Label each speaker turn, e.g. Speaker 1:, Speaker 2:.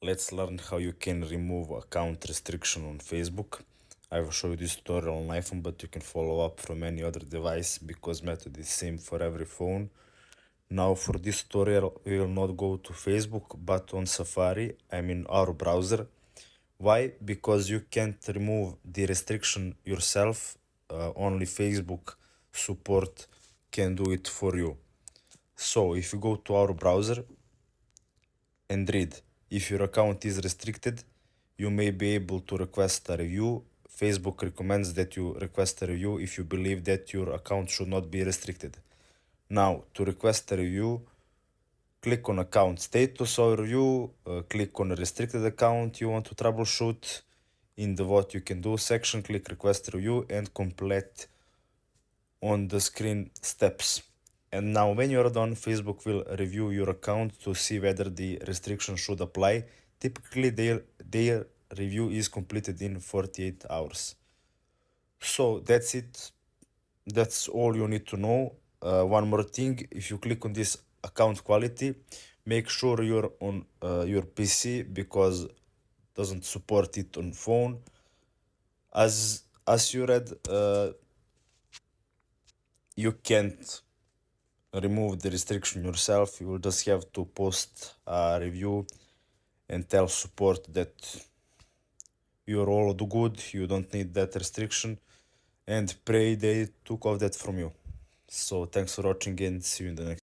Speaker 1: let's learn how you can remove account restriction on Facebook. I will show you this tutorial on iPhone, but you can follow up from any other device because method is same for every phone. Now for this tutorial, we will not go to Facebook, but on Safari, I mean our browser. Why? Because you can't remove the restriction yourself, only Facebook support can do it for you. So if you go to our browser and read, if your account is restricted, you may be able to request a review. Facebook recommends that you request a review if you believe that your account should not be restricted. Now, to request a review, click on account status overview, click on a restricted account you want to troubleshoot. In the what you can do section, click request review and complete on the screen steps. And now when you're done, Facebook will review your account to see whether the restriction should apply. Typically their review is completed in 48 hours. So that's it. That's all you need to know. One more thing, if you click on this account quality, make sure you're on your PC because doesn't support it on phone. As you read, you can't remove the restriction yourself. You will just have to post a review and tell support that you're all good, you don't need that restriction, and pray they took off that from you. So thanks for watching and see you in the next